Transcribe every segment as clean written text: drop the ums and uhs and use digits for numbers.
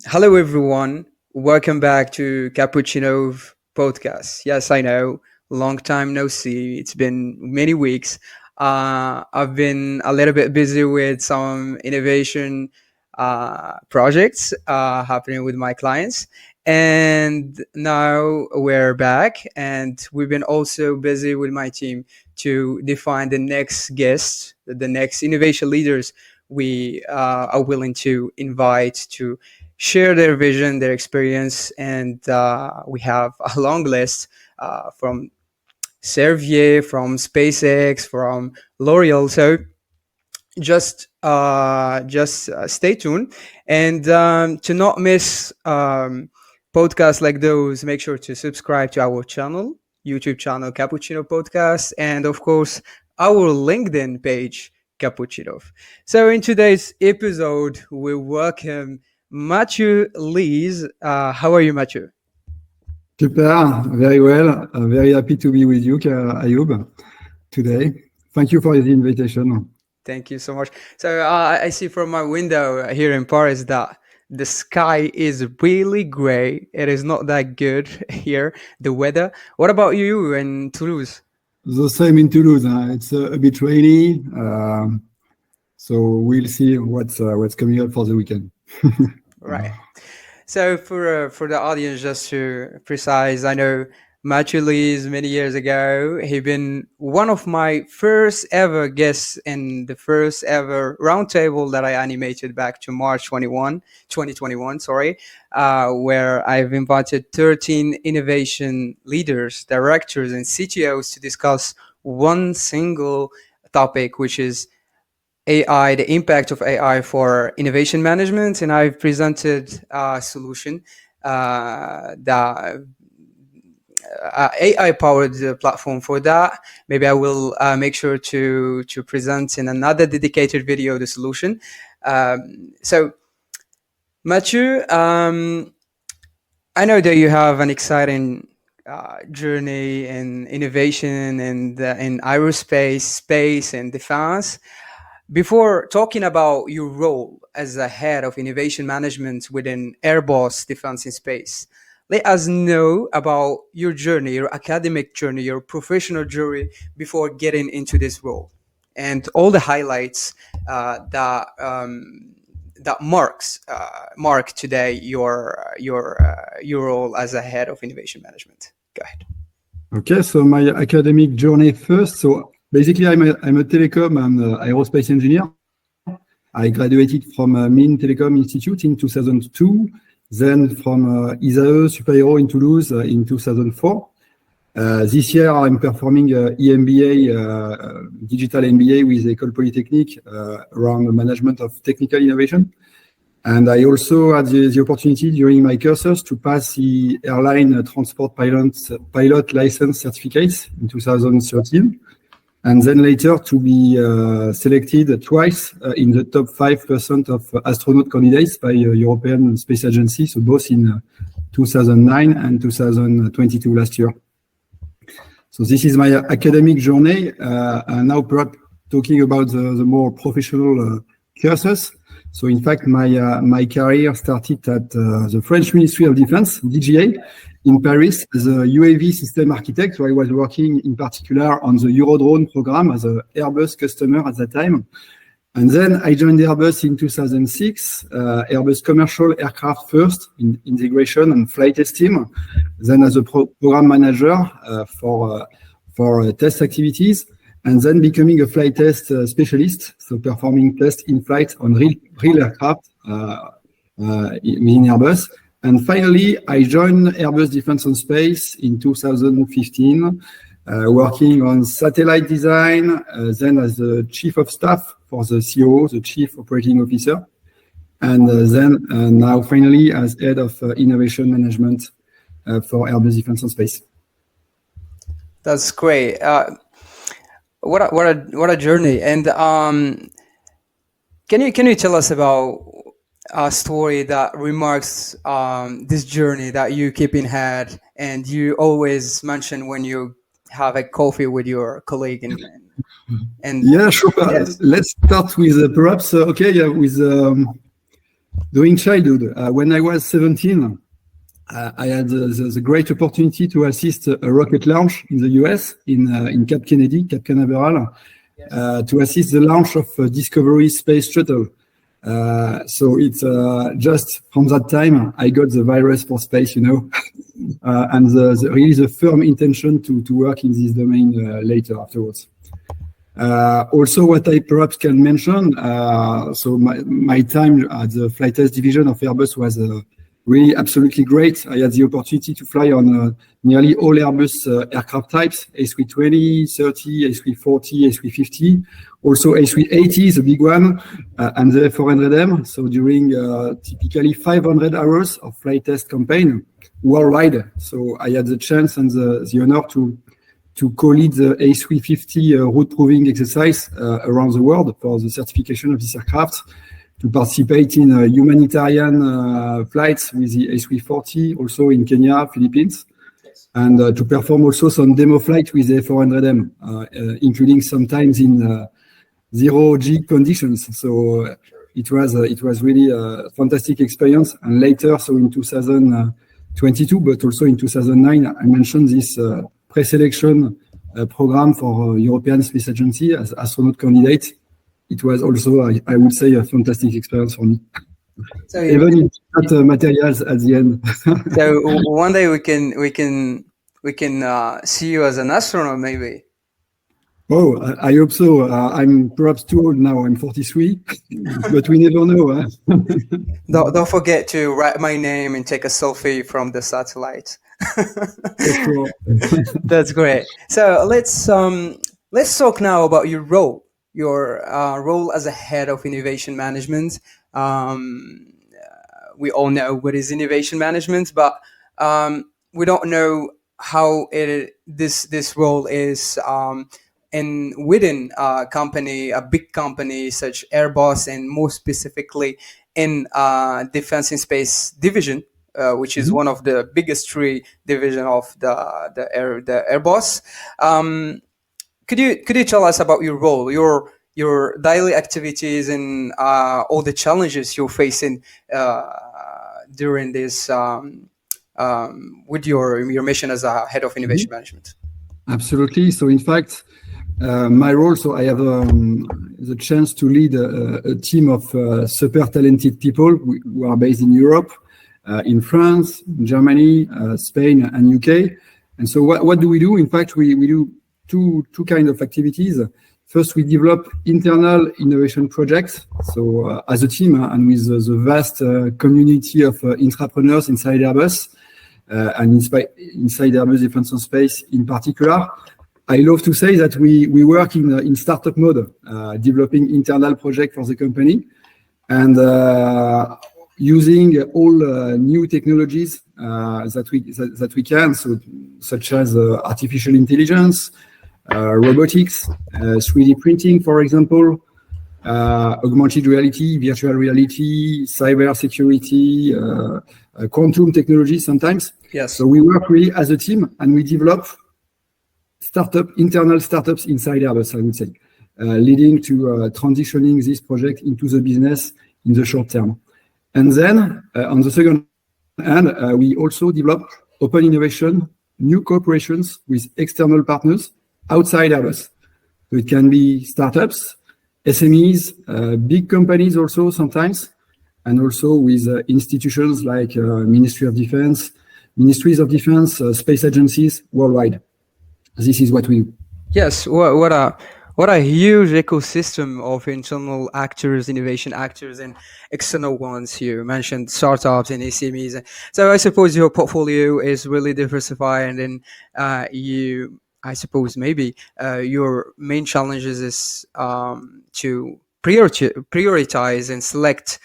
Hello, everyone. Welcome back to Cappuccino podcast. Yes, I know, long time no see. It's been many weeks. I've been a little bit busy with some innovation projects happening with my clients. And now we're back, and we've been also busy with my team to define the next guests, the next innovation leaders we are willing to invite to share their vision, their experience, and we have a long list from Servier, from SpaceX, from L'Oreal. So just stay tuned, and to not miss podcasts like those, make sure to subscribe to our channel, YouTube channel Cappuccino Podcast, and of course our LinkedIn page Cappuccino. So in today's episode, we welcome Mathieu Lees. How are you, Mathieu? Super, very well. Very happy to be with you, Ayub, today. Thank you for the invitation. Thank you so much. So I see from my window here in Paris that the sky is really gray. It is not that good here, the weather. What about you in Toulouse? The same in Toulouse. It's a bit rainy, so we'll see what's coming up for the weekend. Right. So for the audience, just to precise, I know Mathieu Lees many years ago. He been one of my first ever guests in the first ever roundtable that I animated back to March 2021, sorry, where I've invited 13 innovation leaders, directors, and CTOs to discuss one single topic, which is AI, the impact of AI for innovation management. And I've presented a solution that AI powered platform for that. Maybe I will make sure to present in another dedicated video the solution. So Mathieu, I know that you have an exciting journey in innovation and in aerospace, space, and defense. Before talking about your role as a head of innovation management within AIRBUS Defense in Space, let us know about your journey, your academic journey, your professional journey before getting into this role, and all the highlights that mark today your role as a head of innovation management. Go ahead. Okay, so my academic journey first. So basically, I'm a telecom and aerospace engineer. I graduated from Mines Telecom Institute in 2002, then from ISAE Super-Héros in Toulouse in 2004. This year, I'm performing EMBA, digital MBA with École Polytechnique around the management of technical innovation. And I also had the opportunity during my courses to pass the airline transport pilot license certificates in 2013. And then later to be selected twice in the top 5% of astronaut candidates by European Space Agency, so both in 2009 and 2022 last year. So this is my academic journey. And now perhaps talking about the more professional courses. So in fact, my career started at the French Ministry of Defense, DGA, in Paris as a UAV system architect. So I was working in particular on the Eurodrone program as an Airbus customer at that time. And then I joined Airbus in 2006, Airbus commercial aircraft first in integration and flight test team, then as a program manager for test activities, and then becoming a flight test specialist, so performing tests in flight on real aircraft within Airbus. And finally, I joined Airbus Defence and Space in 2015, working on satellite design, then as the chief of staff for the COO, the chief operating officer, and then now finally as head of innovation management for Airbus Defence and Space. That's great. What a journey! And can you tell us about a story that remarks this journey that you keep in head, and you always mention when you have a coffee with your colleague, and Yeah, sure. yes. Let's start with perhaps okay, yeah, with during childhood. When I was 17, I had the great opportunity to assist a rocket launch in the US in Cape Kennedy, Cape Canaveral, to assist the launch of Discovery space shuttle. So it's just from that time I got the virus for space, and really the firm intention to work in this domain later afterwards. Also, what I perhaps can mention, so my time at the flight test division of Airbus was really absolutely great. I had the opportunity to fly on nearly all Airbus aircraft types, A320, 30, A340, A350, also A380, the big one, and the F400M. So during typically 500 hours of flight test campaign worldwide. So I had the chance and the honor to co-lead the A350 route proving exercise around the world for the certification of this aircraft, to participate in humanitarian flights with the A340, also in Kenya, Philippines, and to perform also some demo flight with the F400M, including sometimes in zero-G conditions. So it was really a fantastic experience. And later, so in 2022, but also in 2009, I mentioned this pre-selection program for European Space Agency as astronaut candidate. It was also, I would say, a fantastic experience for me. So even if it's not materials at the end. So one day we can see you as an astronaut, maybe. Oh, I hope so. I'm perhaps too old now. I'm 43, but we never know. Don't forget to write my name and take a selfie from the satellite. That's great. So let's talk now about your role. Your role as a head of innovation management. We all know what is innovation management, but we don't know how this role is within a company, a big company such Airbus, and more specifically in Defense and Space Division, which is one of the biggest three division of the Airbus. Could you tell us about your role, your daily activities, and all the challenges you're facing during this with your mission as a head of innovation management? Absolutely. So in fact, my role, so I have the chance to lead a team of super talented people who are based in Europe, in France, Germany, Spain, and UK. And so what do we do? In fact, we do two kind of activities. First, we develop internal innovation projects. So as a team and with the vast community of entrepreneurs inside Airbus and inside Airbus Defence and Space in particular, I love to say that we work in startup mode, developing internal projects for the company and using all new technologies that we can, so such as artificial intelligence, robotics, 3D printing, for example, augmented reality, virtual reality, cyber security, quantum technology sometimes. Yes. So we work really as a team and we develop internal startups inside Airbus, I would say, leading to transitioning this project into the business in the short term. And then on the second hand, we also develop open innovation, new cooperations with external partners outside Airbus. So it can be startups, SMEs, big companies also sometimes, and also with institutions like Ministries of Defense, space agencies worldwide. This is what we do. Yes, what a huge ecosystem of internal actors, innovation actors, and external ones. You mentioned startups and SMEs. So I suppose your portfolio is really diversified, and I suppose maybe your main challenges is to prioritize and select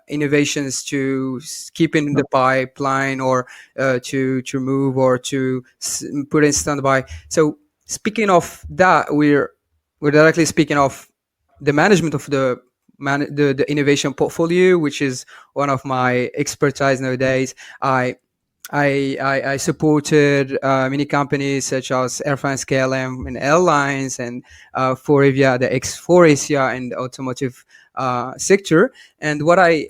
innovations to keep in the pipeline, or to move, or to put in standby. So speaking of that, we're directly speaking of the management of the the innovation portfolio, which is one of my expertise nowadays. I supported many companies such as Air France KLM and airlines, and Forevia, the X4 Asia and the automotive sector. And what I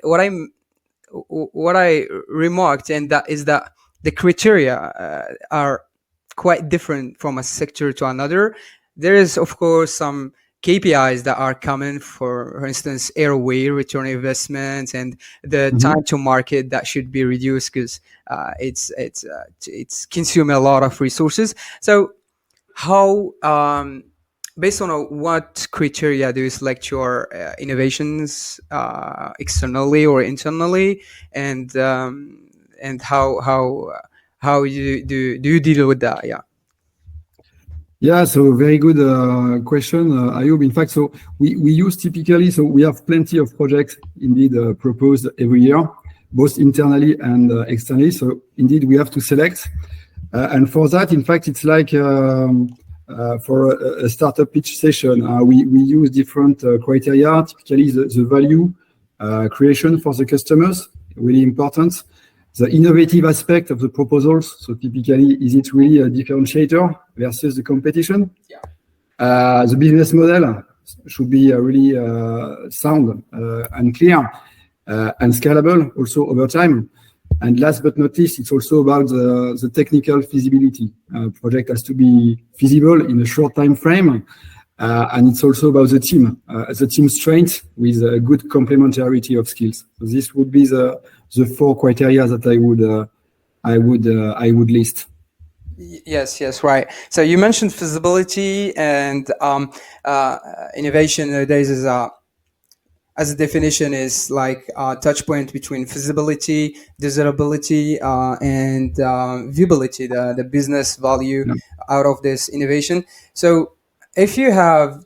remarked, and that is that the criteria are quite different from a sector to another. There is, of course, some KPIs that are common, for instance, ROI, return on investment, and the time to market that should be reduced because it's consuming a lot of resources. So, how based on what criteria do you select your innovations externally or internally, and how do you deal with that? Yeah. Yeah, so very good question, Ayub. In fact, so we use typically, so we have plenty of projects indeed proposed every year, both internally and externally. So indeed, we have to select. And for that, in fact, it's like for a startup pitch session, we use different criteria, typically the value creation for the customers, really important. The innovative aspect of the proposals. So typically, is it really a differentiator versus the competition? Yeah. The business model should be really sound and clear and scalable also over time. And last but not least, it's also about the technical feasibility. Project has to be feasible in a short time frame. And it's also about the team strength with a good complementarity of skills. So this would be the four criteria that I would list. Yes, right. So you mentioned feasibility, and innovation nowadays is as a definition is like a touch point between feasibility, desirability, and viability, the business value out of this innovation. So if you have,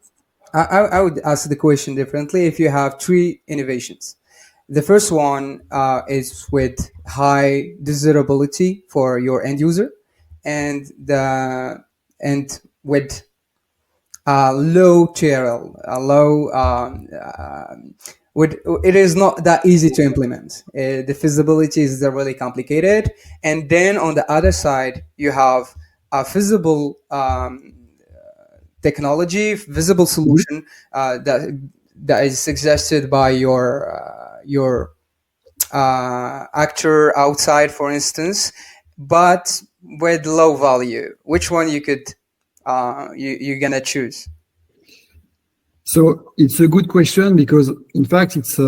I would ask the question differently. If you have three innovations, the first one is with high desirability for your end user, and with low TRL, it is not that easy to implement. The feasibility is really complicated, and then on the other side you have a feasible technology, visible solution that is suggested by your actor outside, for instance, but with low value. Which one you're gonna choose? So it's a good question because in fact it's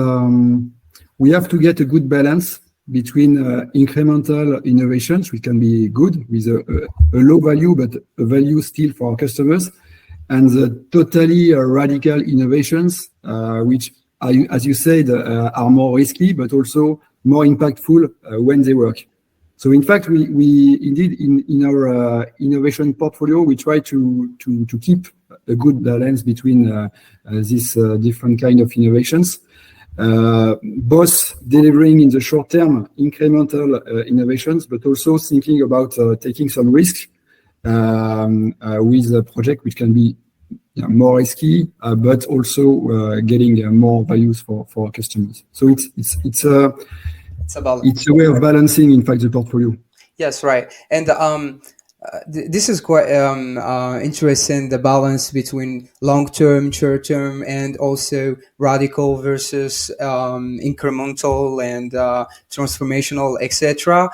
we have to get a good balance between incremental innovations, which can be good with a low value but a value still for our customers, and the totally radical innovations, which are, as you said, are more risky but also more impactful when they work. So in fact, we indeed in our innovation portfolio, we try to keep a good balance between these different kind of innovations, both delivering in the short term incremental innovations, but also thinking about taking some risk with a project which can be more risky, but also getting more values for our customers. So it's a way of balancing, in fact, the portfolio. Yes, right. And this is quite interesting, the balance between long-term, short-term, and also radical versus incremental and transformational, etc.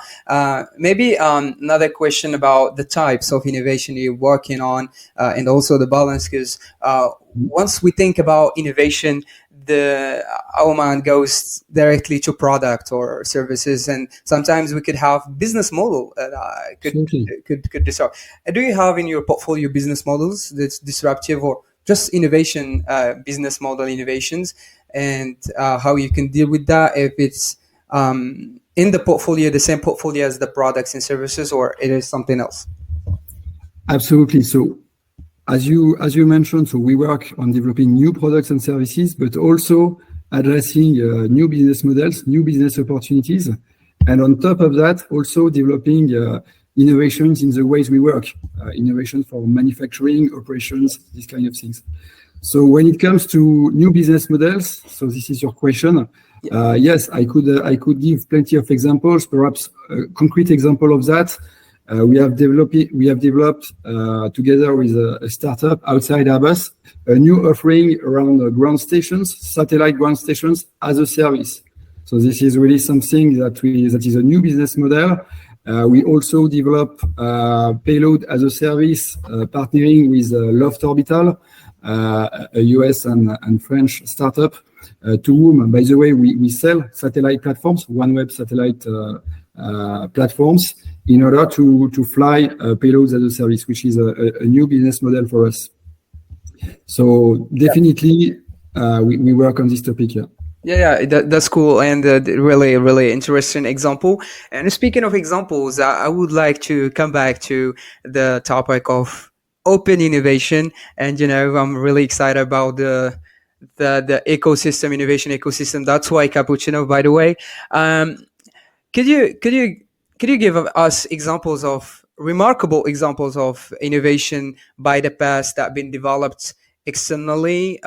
Maybe another question about the types of innovation you're working on, and also the balance, because once we think about innovation, our mind goes directly to product or services, and sometimes we could have business model that could disrupt. Do you have in your portfolio business models that's disruptive, or just innovation, business model innovations, and how you can deal with that if it's in the portfolio, the same portfolio as the products and services, or it is something else? Absolutely. So as you mentioned, so we work on developing new products and services, but also addressing new business models, new business opportunities, and on top of that, also developing innovations in the ways we work, innovation for manufacturing, operations, these kind of things. So when it comes to new business models, so this is your question. Yes, I could give plenty of examples. Perhaps a concrete example of that. We have developed together with a startup outside AIRBUS a new offering around ground stations, satellite ground stations as a service. So this is really something that is a new business model. We also develop payload as a service, partnering with Loft Orbital, a US and French startup, to whom, by the way, we sell satellite platforms, OneWeb satellite platforms, in order to fly payloads as a service, which is a new business model for us. So definitely, we work on this topic here. Yeah, that's cool, and really interesting example. And speaking of examples, I would like to come back to the topic of open innovation. And I'm really excited about the ecosystem, innovation ecosystem. That's why Cappuccino, by the way. Could you give us examples of remarkable examples of innovation by the past that have been developed externally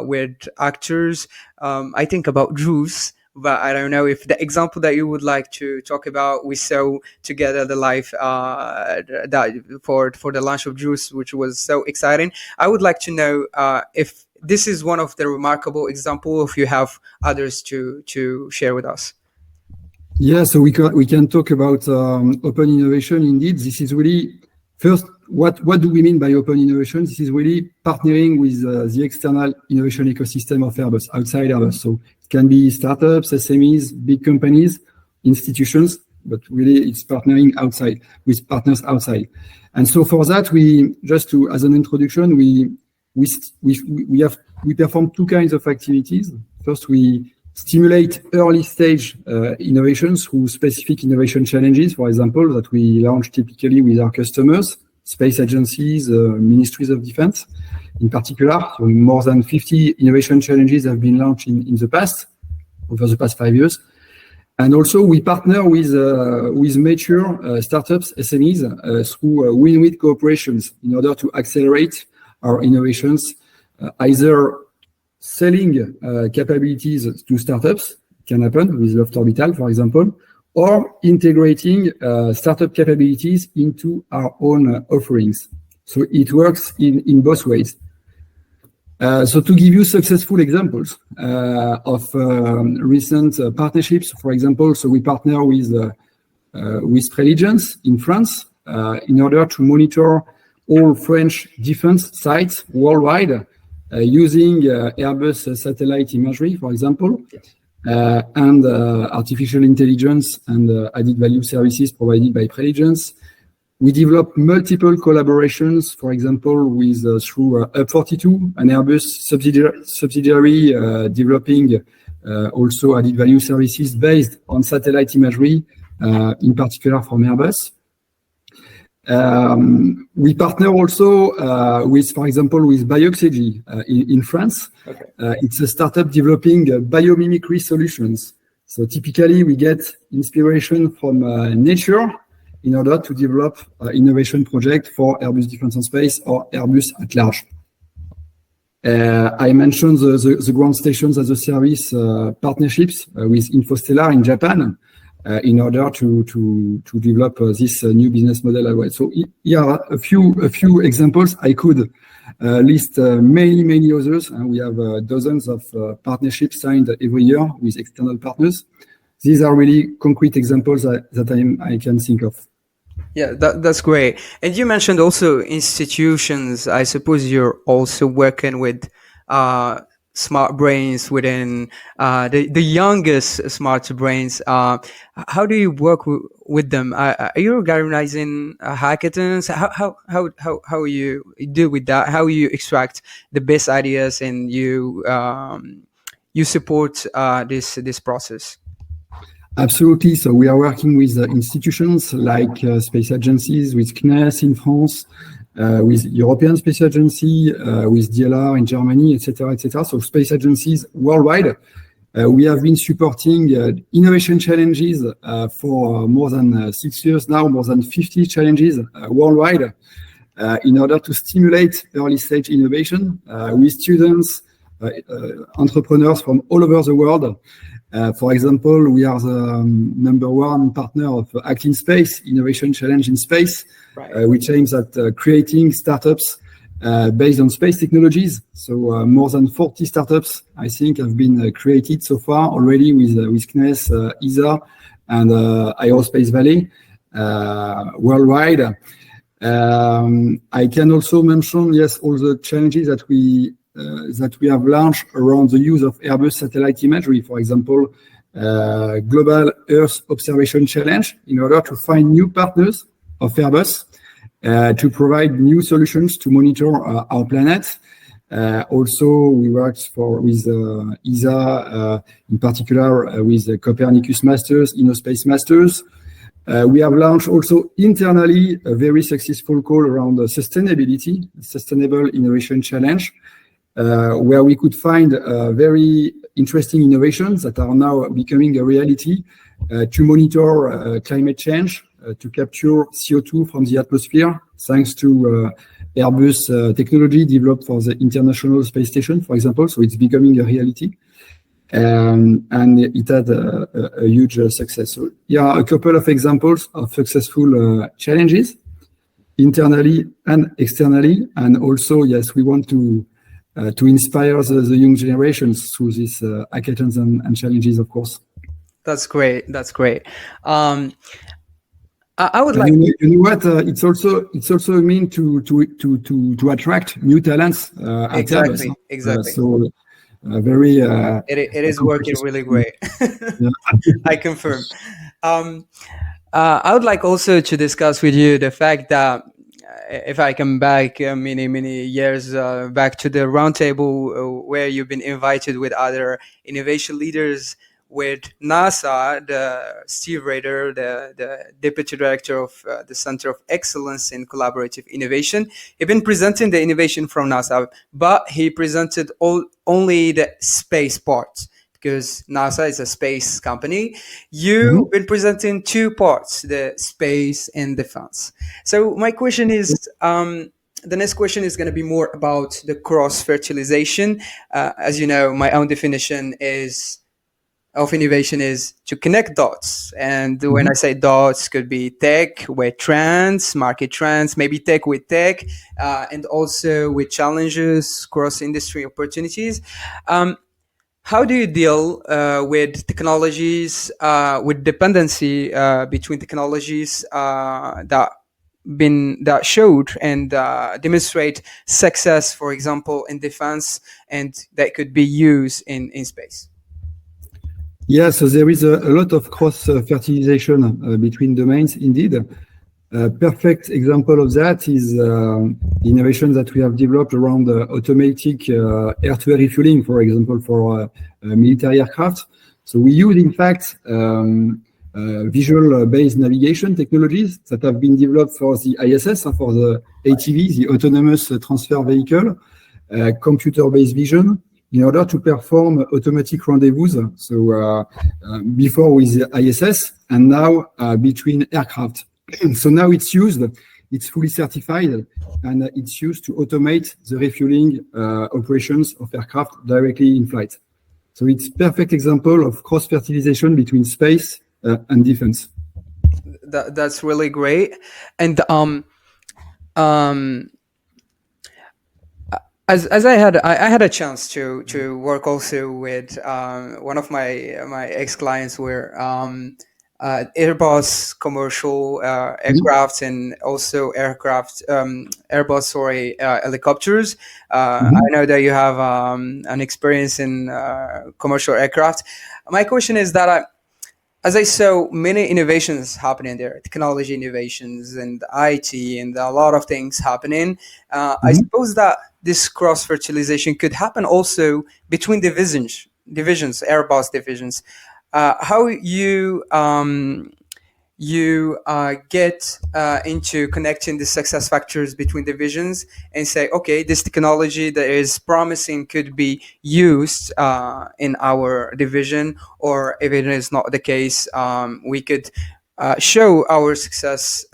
with actors? I think about Juice, but I don't know if the example that you would like to talk about. We saw together the live that for the launch of Juice, which was so exciting. I would like to know if this is one of the remarkable examples, if you have others to share with us. Yeah, so we can talk about open innovation. Indeed, this is really first. What do we mean by open innovation? This is really partnering with the external innovation ecosystem of AIRBUS, outside AIRBUS. So it can be startups, SMEs, big companies, institutions, but really it's partnering outside with partners outside. And so for that, as an introduction, we perform two kinds of activities. First, we stimulate early stage innovations through specific innovation challenges, for example, that we launch typically with our customers, space agencies, ministries of defense in particular. So more than 50 innovation challenges have been launched in the past, over the past 5 years. And also we partner with mature startups, SMEs, through win-win cooperations in order to accelerate our innovations, either selling capabilities to startups, can happen with Loft Orbital, for example, or integrating startup capabilities into our own offerings. So it works in both ways. So to give you successful examples of recent partnerships, for example, so we partner with Preligens in France in order to monitor all French defense sites worldwide using AIRBUS satellite imagery, for example, and artificial intelligence and added value services provided by Preligens. We develop multiple collaborations, for example, through Up42, an AIRBUS subsidiary developing also added value services based on satellite imagery, in particular from AIRBUS. We partner also for example, with Bioxygy in France. Okay. It's a startup developing biomimicry solutions. So typically we get inspiration from nature in order to develop innovation project for AIRBUS Defence and Space or AIRBUS at large. I mentioned the ground stations as a service partnerships with Infostellar in Japan. In order to develop this new business model as well. So here are a few examples. I could list many others, and we have dozens of partnerships signed every year with external partners. These are really concrete examples that I can think of. Yeah, that's great. And you mentioned also institutions. I suppose you're also working with smart brains within the youngest smart brains. How do you work with them? Are you organizing hackathons? How you deal with that? How you extract the best ideas and you support this process? Absolutely. So we are working with institutions like space agencies, with CNES in France, with European Space Agency, with DLR in Germany, etc., etc. So space agencies worldwide. We have been supporting innovation challenges for more than 6 years now, more than 50 challenges worldwide. in order to stimulate early stage innovation with students, entrepreneurs from all over the world. For example, we are the #1 partner of Act in Space, Innovation Challenge in Space, Right. which aims at creating startups based on space technologies. So more than 40 startups, I think, have been created so far already with CNES, ESA, and Aerospace Valley worldwide. I can also mention, yes, all the challenges that we have launched around the use of Airbus satellite imagery, for example, Global Earth Observation Challenge, in order to find new partners of Airbus to provide new solutions to monitor our planet. Also, we worked with ESA, in particular with the Copernicus Masters, InnoSpace Masters. We have launched also internally a very successful call around sustainability, Sustainable Innovation Challenge, where we could find very interesting innovations that are now becoming a reality to monitor climate change, to capture CO2 from the atmosphere, thanks to Airbus technology developed for the International Space Station, for example. So it's becoming a reality. And it had a huge success. So yeah, a couple of examples of successful challenges internally and externally. And also, yes, we want to inspire the young generations through these hackathons and challenges, of course. That's great. That's great. I would like. You know what? It's also a mean to attract new talents. Exactly. Airbus. Exactly. So very. It is working really great. I confirm. I would like also to discuss with you the fact that if I come back many years back to the roundtable where you've been invited with other innovation leaders, with NASA, Steve Rader, the deputy director of the Center of Excellence in Collaborative Innovation, he'd been presenting the innovation from NASA, but he presented only the space part, because NASA is a space company. You've been presenting two parts, the space and defense. So my question is, the next question is going to be more about the cross-fertilization. As you know, my own definition of innovation is to connect dots. And when I say dots, could be tech with trends, market trends, maybe tech with tech, and also with challenges, cross-industry opportunities. How do you deal with technologies, with dependency between technologies that showed and demonstrate success, for example, in defense, and that could be used in space? Yeah, so there is a lot of cross-fertilization between domains, indeed. A perfect example of that is innovation that we have developed around automatic air-to-air refueling, for example, for military aircraft. So we use, in fact, visual-based navigation technologies that have been developed for the ISS, for the ATV, the Autonomous Transfer Vehicle, computer-based vision, in order to perform automatic rendezvous. So before with the ISS and now between aircraft. So now it's used, it's fully certified, and it's used to automate the refueling operations of aircraft directly in flight. So it's a perfect example of cross-fertilization between space and defense. That's really great. And as I had a chance to work also with one of my ex-clients were Airbus commercial aircraft and also Airbus helicopters. I know that you have an experience in commercial aircraft. My question is that as I saw many innovations happening there, technology innovations and IT and a lot of things happening, I suppose that this cross-fertilization could happen also between divisions, Airbus divisions. How you get into connecting the success factors between divisions and say, okay, this technology that is promising could be used in our division, or if it is not the case, we could show our success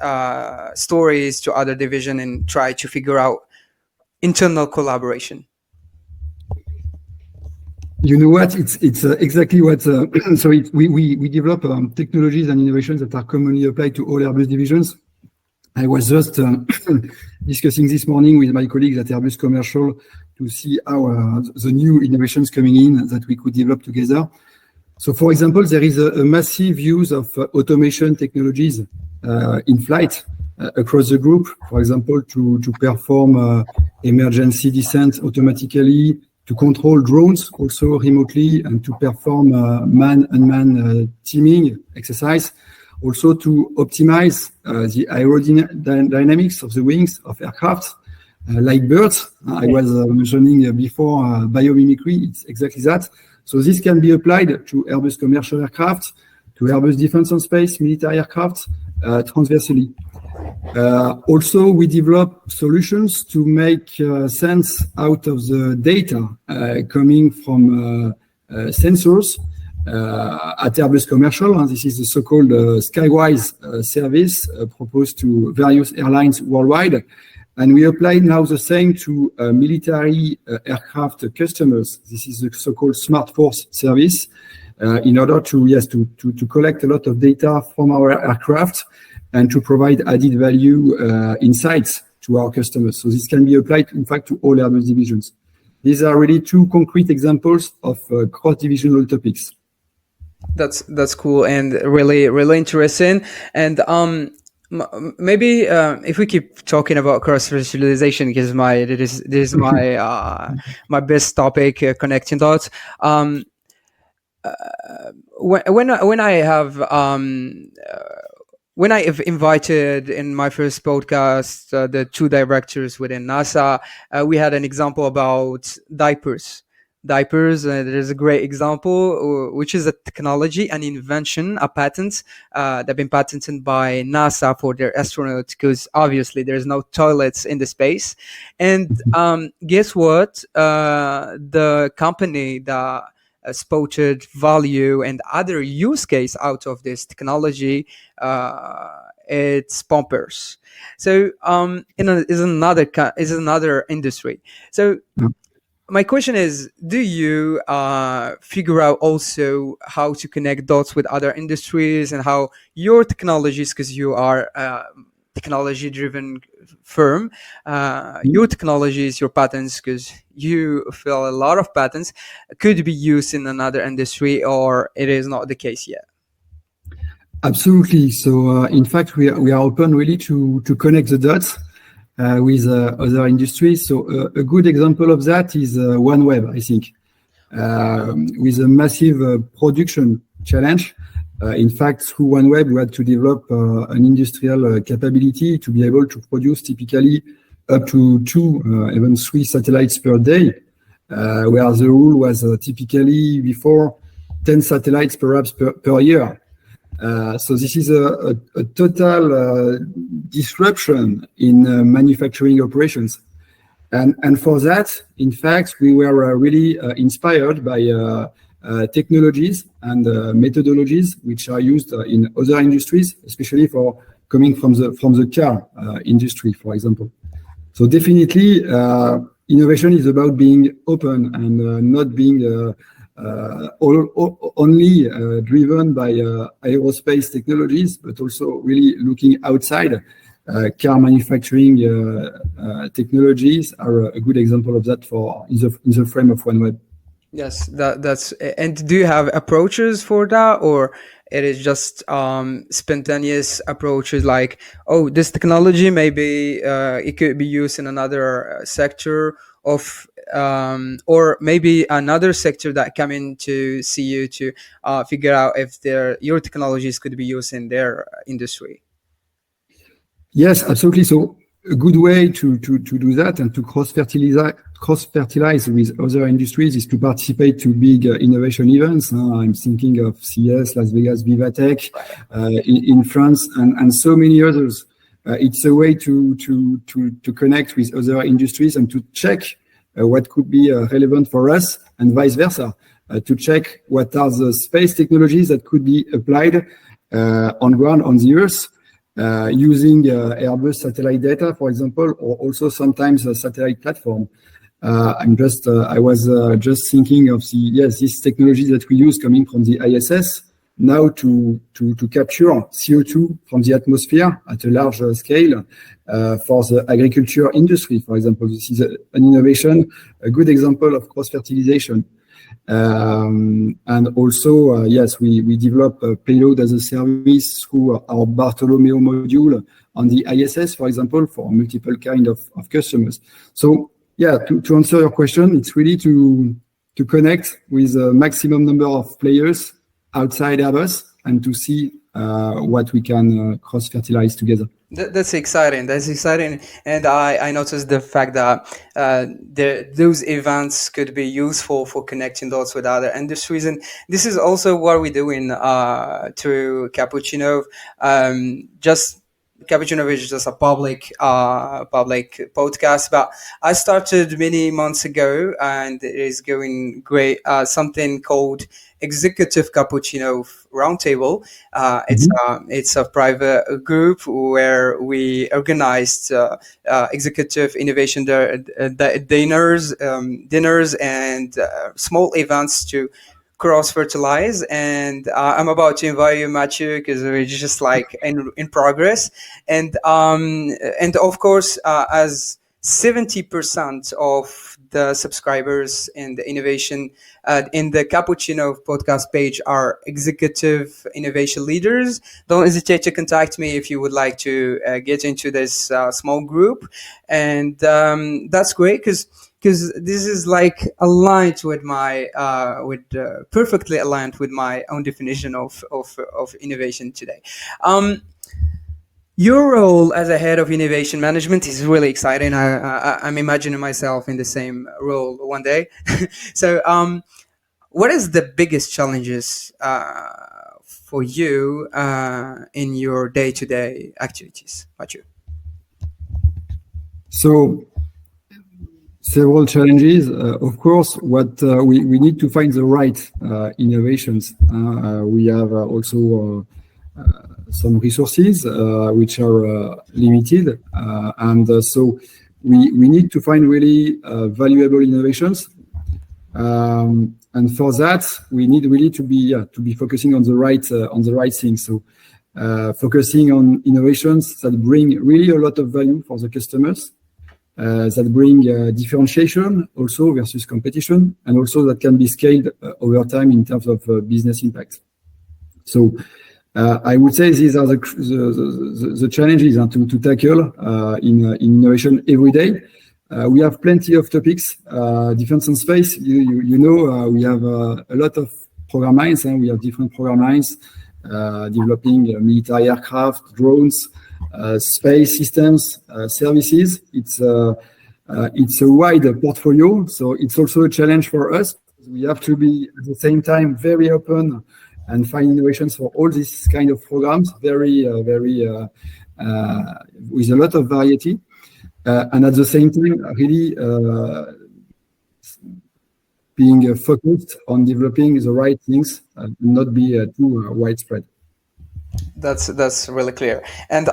stories to other division and try to figure out internal collaboration? You know what? It's exactly what. So we develop technologies and innovations that are commonly applied to all Airbus divisions. I was just discussing this morning with my colleagues at Airbus Commercial to see how the new innovations coming in that we could develop together. So, for example, there is a massive use of automation technologies in flight across the group. For example, to perform emergency descent automatically, to control drones also remotely, and to perform man-unmanned teaming exercise. Also to optimize the aerodynamics of the wings of aircraft, like birds. I was mentioning before biomimicry, it's exactly that. So this can be applied to Airbus commercial aircraft, to Airbus Defence and Space military aircraft, transversely. Also, we develop solutions to make sense out of the data coming from sensors at Airbus Commercial. And this is the so-called Skywise service proposed to various airlines worldwide. And we apply now the same to military aircraft customers. This is the so-called Smart Force service in order to collect a lot of data from our aircraft and to provide added value insights to our customers. So this can be applied, in fact, to all Airbus divisions. These are really two concrete examples of cross-divisional topics. That's cool and really interesting. And maybe if we keep talking about cross-fertilization, because this is my my best topic, connecting dots. When I have invited in my first podcast the two directors within NASA, we had an example about diapers. There's a great example, which is a technology, an invention, a patent that been patented by NASA for their astronauts, because obviously there's no toilets in the space. And guess what? The company that spotted value and other use case out of this technology, it's pumpers. So is another industry. So my question is, do you figure out also how to connect dots with other industries and how your technologies, because you are a technology-driven firm, your technologies, your patents, because you fill a lot of patents, could be used in another industry, or it is not the case yet? Absolutely. So, in fact, we are open really to connect the dots with other industries. So a good example of that is OneWeb, I think, with a massive production challenge. In fact, through OneWeb, we had to develop an industrial capability to be able to produce typically up to 2, even 3 satellites per day, where the rule was typically before 10 satellites perhaps per year. So this is a total disruption in manufacturing operations. And for that, in fact, we were really inspired by technologies and methodologies which are used in other industries, especially for coming from the car industry, for example. So definitely, innovation is about being open and not being only driven by aerospace technologies, but also really looking outside. Car manufacturing technologies are a good example of that in the frame of OneWeb. Yes, that's. And do you have approaches for that, or it is just spontaneous approaches like, oh, this technology maybe it could be used in another sector of, or maybe another sector that come in to see you to figure out if your technologies could be used in their industry? Yes, absolutely. So a good way to do that and to cross-fertilize with other industries is to participate to big innovation events. I'm thinking of CES, Las Vegas, Vivatech in France, and so many others. It's a way to connect with other industries and to check what could be relevant for us and vice versa, to check what are the space technologies that could be applied on ground on the Earth, using Airbus satellite data, for example, or also sometimes a satellite platform. I was just thinking of this technology that we use coming from the ISS now to capture CO2 from the atmosphere at a large scale for the agriculture industry, for example. This is an innovation, a good example of cross-fertilization. And also, yes, we develop payload as a service through our Bartolomeo module on the ISS, for example, for multiple kind of customers. So, yeah, to answer your question, it's really to connect with a maximum number of players outside Airbus and to see what we can cross-fertilize together. That's exciting. That's exciting, and I noticed the fact that those events could be useful for connecting dots with other industries, and this is also what we're doing through Cappuccino. Just Cappuccino is just a public podcast, but I started many months ago, and it is going great. Something called Executive Cappuccino Roundtable. It's a private group where we organized executive innovation dinners and small events to cross-fertilize. And I'm about to invite you, Mathieu, because we're just like in progress. And of course, as 70% of the subscribers in the innovation in the Cappuccino podcast page are executive innovation leaders, don't hesitate to contact me if you would like to get into this small group. And that's great because this is like aligned with my perfectly aligned with my own definition of innovation today. Your role as a head of innovation management is really exciting. I'm imagining myself in the same role one day. So, what is the biggest challenges for you in your day-to-day activities, Mathieu? So, several challenges. Of course, what we need to find the right innovations. We have also some resources which are limited, and so we need to find really valuable innovations. And for that, we need really to be focusing on the right things. So, focusing on innovations that bring really a lot of value for the customers. That bring differentiation also versus competition, and also that can be scaled over time in terms of business impact. So I would say these are the challenges to tackle in innovation every day. We have plenty of topics, defense and space. You know, we have a lot of program lines, and we have different program lines developing military aircraft, drones, space systems, services. It's a wide portfolio, so it's also a challenge for us. We have to be at the same time very open and find innovations for all these kind of programs, very with a lot of variety, and at the same time really being focused on developing the right things and not be too widespread. That's really clear. And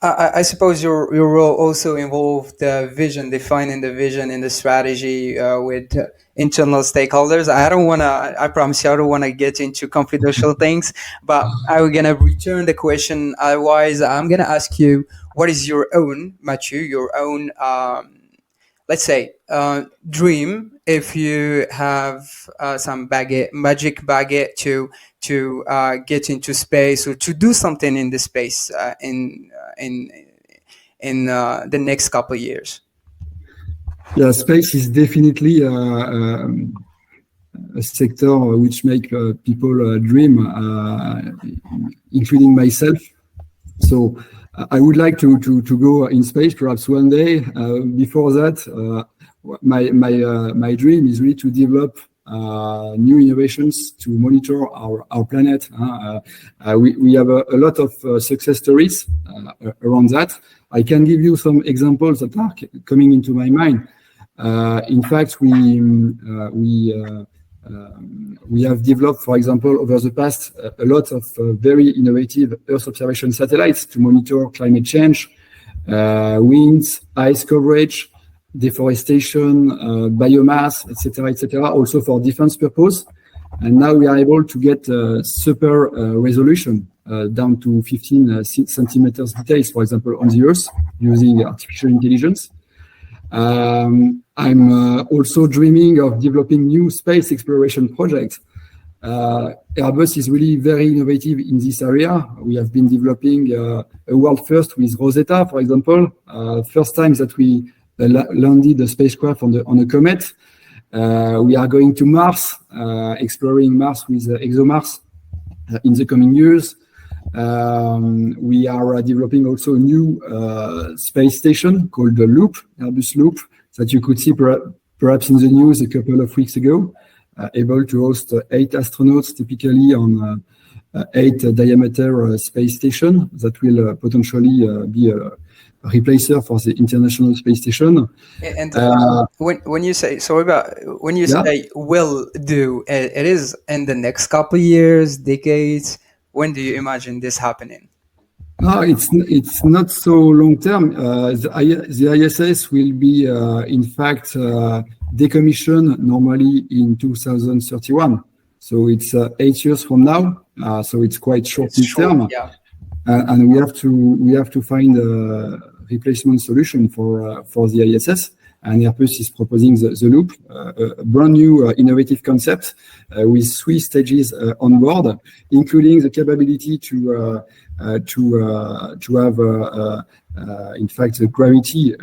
I suppose your role also involved the vision, defining the vision and the strategy with internal stakeholders. I promise you, I don't want to get into confidential things, but I'm going to return the question. Otherwise, I'm going to ask you, what is your own, Mathieu, your own, let's say, dream, if you have some magic baguette to get into space or to do something in the space in the next couple of years? Yeah, space is definitely a sector which make people dream, including myself. So I would like to go in space perhaps one day. Before that, my dream is really to develop new innovations to monitor our planet. We have a lot of success stories around that. I can give you some examples that are coming into my mind. In fact, we We have developed, for example, over the past, a lot of very innovative Earth observation satellites to monitor climate change, winds, ice coverage, deforestation, biomass, etc., also for defense purpose. And now we are able to get super resolution down to 15 centimeters details, for example, on the Earth using artificial intelligence. I'm also dreaming of developing new space exploration projects. AIRBUS is really very innovative in this area. We have been developing a world first with Rosetta, for example. First time that we landed a spacecraft on a comet. We are going to Mars, exploring Mars with ExoMars in the coming years. We are developing also a new space station called the Loop, AIRBUS Loop, that you could see perhaps in the news a couple of weeks ago, able to host 8 astronauts, typically on 8 diameter space station that will potentially be a replacer for the International Space Station. And when you say say will do, it is in the next couple of years, decades. When do you imagine this happening? No, it's not so long term. The ISS will be, in fact, decommissioned normally in 2031. So it's 8 years from now. So it's quite short term. Yeah. And we have to find a replacement solution for the ISS. And AIRBUS is proposing the Loop, a brand new innovative concept with 3 stages on board, including the capability to have, in fact, the gravity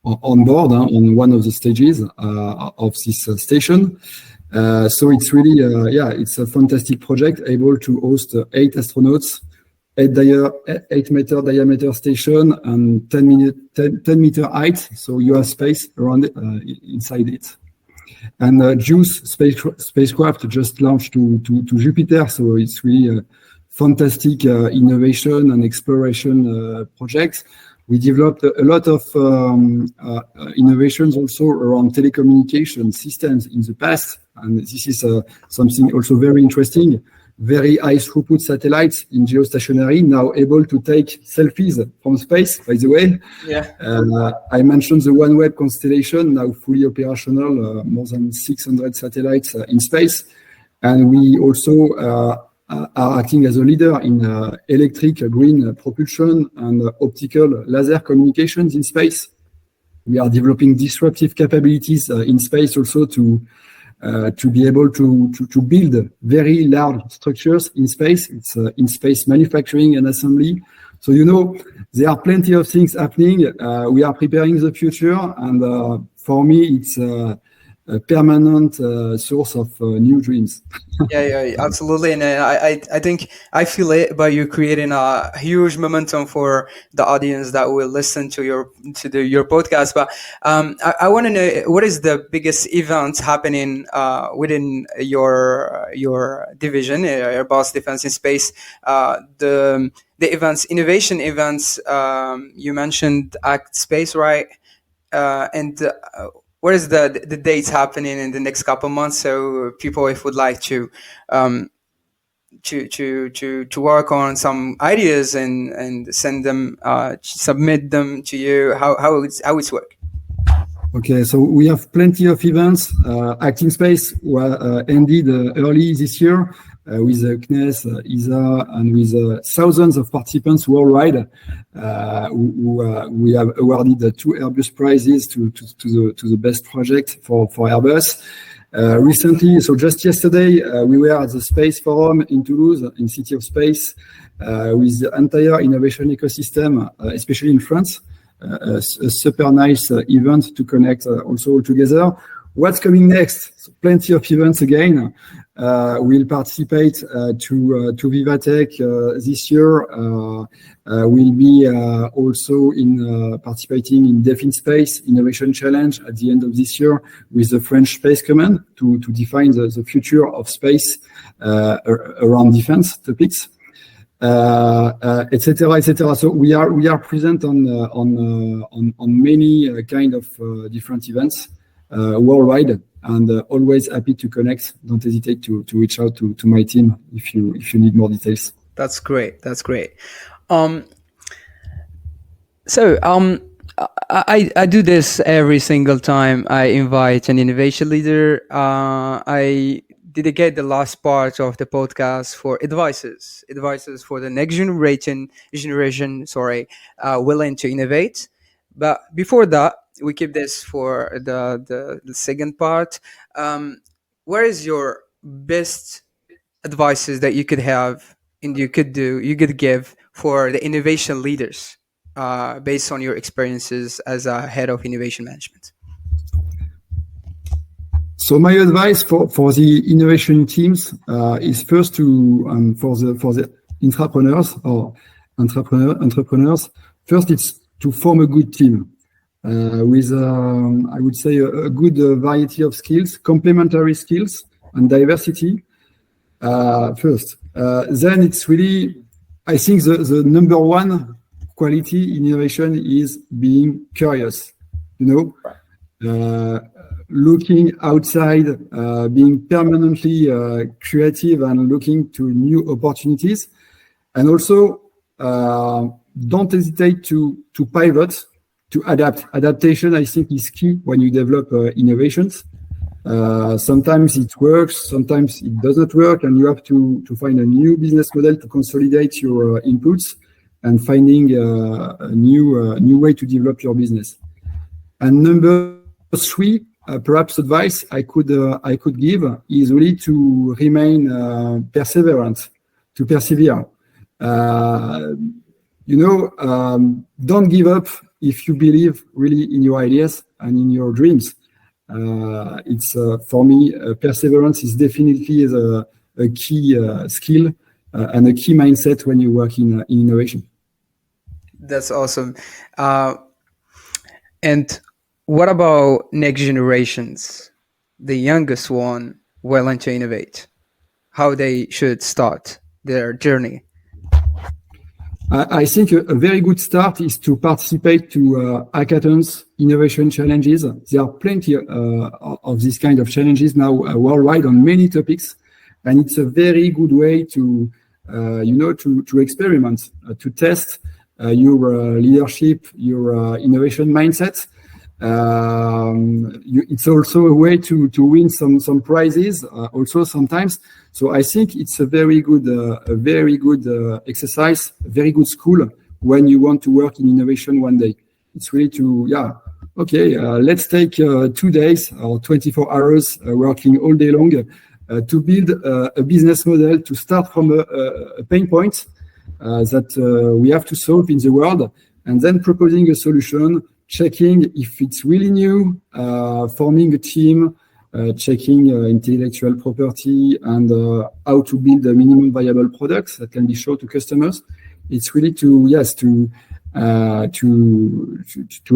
on board on one of the stages of this station. So it's really, it's a fantastic project, able to host 8 astronauts, 8 meter diameter station and 10 meter height. So you have space around inside it. And JUICE spacecraft just launched to Jupiter. So it's really a fantastic innovation and exploration project. We developed a lot of innovations also around telecommunication systems in the past. And this is something also very interesting. Very high throughput satellites in geostationary, now able to take selfies from space, by the way. Yeah. I mentioned the OneWeb constellation, now fully operational, more than 600 satellites in space. And we also are acting as a leader in electric green propulsion and optical laser communications in space. We are developing disruptive capabilities in space also to be able to build very large structures in space. It's in space manufacturing and assembly. So, there are plenty of things happening. We are preparing the future. And for me, it's a permanent source of new dreams. Yeah, absolutely. And I think I feel it by you creating a huge momentum for the audience that will listen to your podcast. But I want to know, what is the biggest event happening within your division, AIRBUS Defense in Space? The events, innovation events. You mentioned Act Space, right? And what is the dates happening in the next couple of months? So people, if would like to work on some ideas and send them, submit them to you, how it's work? Okay, so we have plenty of events. Acting Space ended early this year with CNES, ESA, and with thousands of participants worldwide. We have awarded 2 AIRBUS prizes to the best project for AIRBUS. Recently, so just yesterday, we were at the Space Forum in Toulouse, in City of Space, with the entire innovation ecosystem, especially in France. A super nice event to connect also all together. What's coming next? So plenty of events again. We'll participate to Vivatech this year. We'll be also participating in Def in Space Innovation Challenge at the end of this year with the French Space Command to define the future of space around defense topics. Etc. So we are present on many kind of different events. worldwide, and always happy to connect. Don't hesitate to reach out to my team if you need more details. That's great. That's great. Um, so I do this every single time I invite an innovation leader. I dedicate the last part of the podcast for advices for the next generation. Sorry, willing to innovate. But before that, we keep this for the second part. Um, where is your best advices that you could have and you could give for the innovation leaders based on your experiences as a head of innovation management? So my advice for the innovation teams is first to for the entrepreneurs. First, it's to form a good team with I would say a good variety of skills, complementary skills, and diversity. First, then it's really, I think the number one quality in innovation is being curious. Looking outside, being permanently creative and looking to new opportunities, and also don't hesitate to pivot, to adapt. Adaptation, I think, is key when you develop innovations. Sometimes it works, sometimes it doesn't work, and you have to find a new business model to consolidate your inputs and finding a new way to develop your business. And number three, perhaps advice I could give is really to remain perseverant, to persevere. Don't give up if you believe really in your ideas and in your dreams. It's for me, perseverance is definitely a key skill and a key mindset when you work in innovation. That's awesome. And what about next generations, the youngest one, willing to innovate? How they should start their journey? I think a very good start is to participate to hackathons, innovation challenges. There are plenty of these kind of challenges now worldwide on many topics, and it's a very good way to experiment, to test your leadership, your innovation mindset. It's also a way to win some prizes also sometimes. So I think it's a very good exercise, a very good school when you want to work in innovation one day. It's really let's take 2 days or 24 hours working all day long to build a business model, to start from a pain point that we have to solve in the world, and then proposing a solution, checking if it's really new, forming a team, checking intellectual property, and how to build a minimum viable products that can be shown to customers. It's really to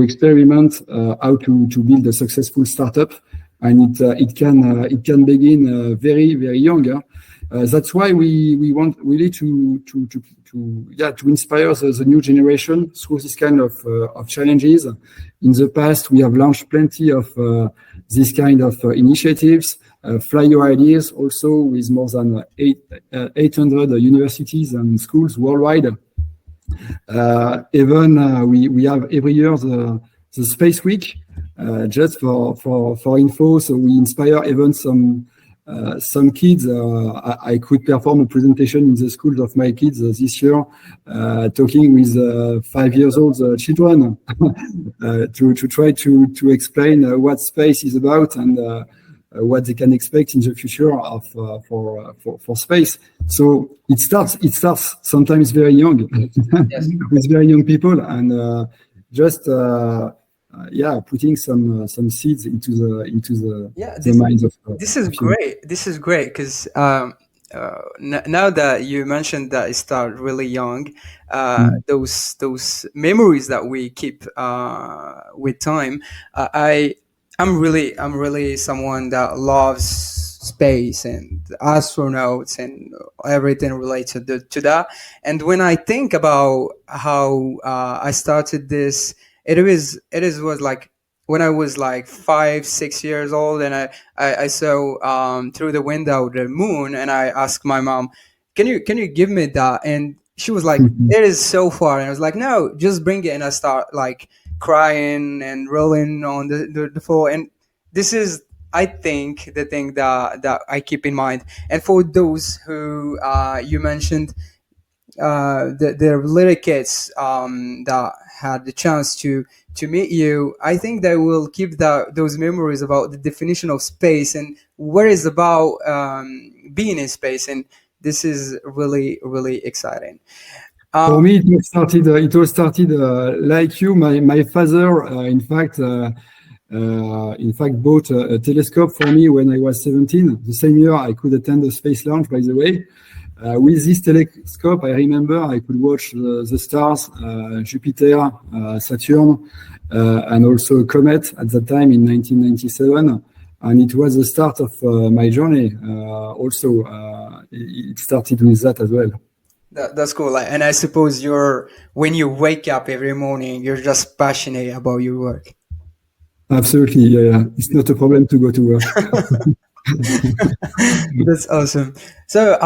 experiment how to build a successful startup, and it can begin very, very young. That's why we want really to inspire the new generation through this kind of challenges. In the past, we have launched plenty of this kind of initiatives. Fly Your Ideas, also with more than 800 universities and schools worldwide. We have every year the Space Week, just for info. So we inspire even some kids. I could perform a presentation in the schools of my kids this year, talking with 5 years old children to try to explain what space is about and what they can expect in the future for space. So it starts sometimes very young, yes. With very young people, and putting some seeds into the minds of. This is great. This is great because now that you mentioned that it started really young, those memories that we keep with time. I'm really someone that loves space and astronauts and everything related to that. And when I think about how I started this, it was like when I was like 5, 6 years old, and I saw through the window the moon, and I asked my mom, can you give me that? And she was like, it is so far. And I was like, no, just bring it. And I start like crying and rolling on the floor. And this is, I think, the thing that I keep in mind. And for those who you mentioned, the little kids that had the chance to meet you, I think they will keep those memories about the definition of space and what is about being in space. And this is really, really exciting. For me, it all started like you. My father, in fact, bought a telescope for me when I was 17. The same year, I could attend the space launch, by the way. With this telescope, I remember I could watch the stars, Jupiter, Saturn, and also a comet at that time in 1997. And it was the start of my journey. Also, it started with that as well. That's cool. And I suppose when you wake up every morning, you're just passionate about your work. Absolutely. Yeah. It's not a problem to go to work. That's awesome. So,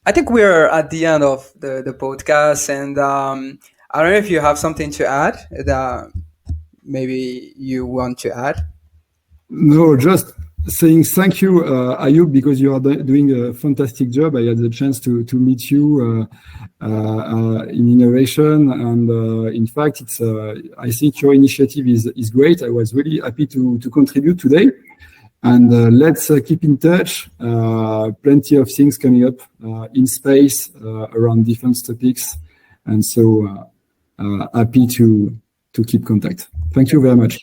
I think we're at the end of the podcast, and I don't know if you have something to add that maybe you want to add. No, just saying thank you, Ayub, because you are doing a fantastic job. I had the chance to meet you in innovation, and in fact, I think your initiative is great. I was really happy to contribute today. And let's keep in touch. Plenty of things coming up in space around defense topics, and so happy to keep contact. Thank you very much.